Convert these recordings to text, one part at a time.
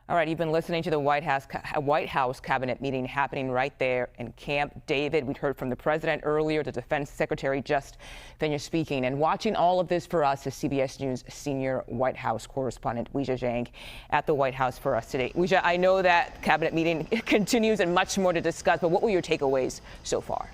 All right, you've been listening to the White House cabinet meeting happening right there in Camp David. We'd heard from the president earlier. The defense secretary just finished speaking. And watching all of this for us is CBS News senior White House correspondent Weijia Jiang at the White House for us today. Weijia, I know that cabinet meeting continues and much more to discuss, but what were your takeaways so far?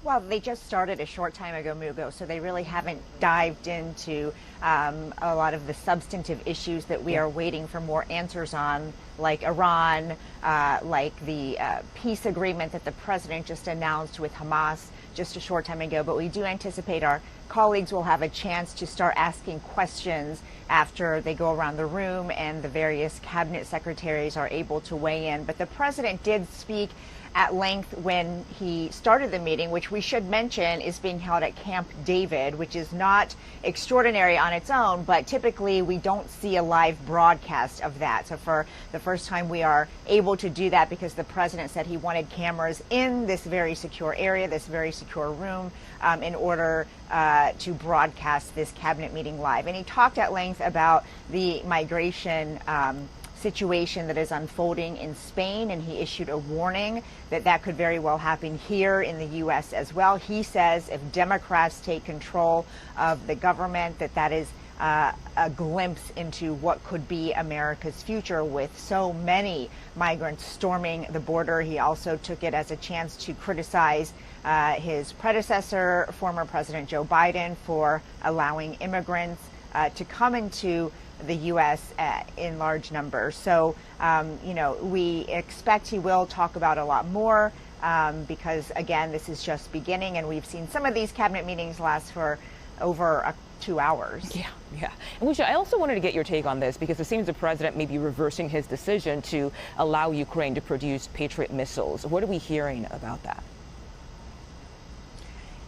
Well, they just started a short time ago, Mugo, so they really haven't dived into a lot of the substantive issues that we are waiting for more answers on, like Iran, like the peace agreement that the president just announced with Hamas just a short time ago. But we do anticipate our colleagues will have a chance to start asking questions after they go around the room and the various cabinet secretaries are able to weigh in. But the president did speak at length when he started the meeting, which we should mention is being held at Camp David, which is not extraordinary on its own, but typically we don't see a live broadcast of that. So for the first time, we are able to do that because the president said he wanted cameras in this very secure area, this very secure room, in order to broadcast this cabinet meeting live. And he talked at length about the migration situation that is unfolding in Spain, and he issued a warning that that could very well happen here in the U.S. as well. He says if Democrats take control of the government, that is a glimpse into what could be America's future with so many migrants storming the border. He also took it as a chance to criticize his predecessor, former President Joe Biden, for allowing immigrants to come into the U.S. In large numbers. So, we expect he will talk about a lot more because, again, this is just beginning, and we've seen some of these cabinet meetings last for over 2 hours. Yeah. And Weijia, I also wanted to get your take on this because it seems the president may be reversing his decision to allow Ukraine to produce Patriot missiles. What are we hearing about that?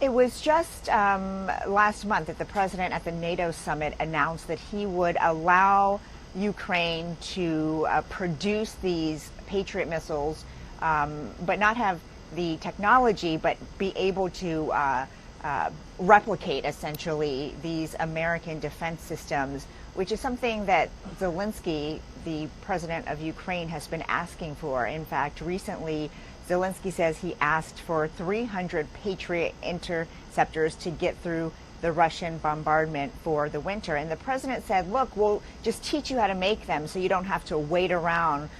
It was just last month that the president at the NATO summit announced that he would allow Ukraine to produce these Patriot missiles, but not have the technology, but be able to replicate essentially these American defense systems, which is something that Zelensky, the president of Ukraine, has been asking for. In fact, recently, Zelensky says he asked for 300 Patriot interceptors to get through the Russian bombardment for the winter. And the president said, look, we'll just teach you how to make them so you don't have to wait around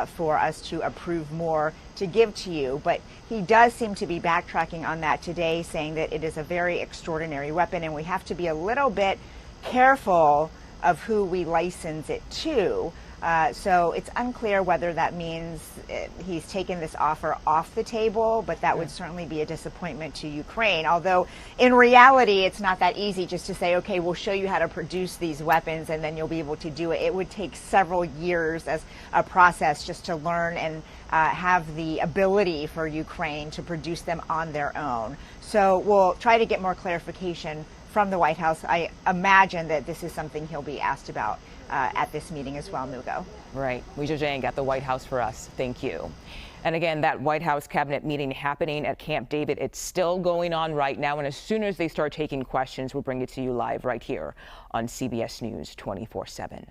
for us to approve more to give to you. But he does seem to be backtracking on that today, saying that it is a very extraordinary weapon and we have to be a little bit careful of who we license it to. So it's unclear whether that means he's taken this offer off the table, but that would certainly be a disappointment to Ukraine. Although in reality, it's not that easy just to say, okay, we'll show you how to produce these weapons and then you'll be able to do it. It would take several years as a process just to learn and have the ability for Ukraine to produce them on their own. So we'll try to get more clarification from the White House. I imagine that this is something he'll be asked about at this meeting as well, Mugo. Right. Weijia Jiang at the White House for us. Thank you. And again, that White House cabinet meeting happening at Camp David, it's still going on right now. And as soon as they start taking questions, we'll bring it to you live right here on CBS News 24/7.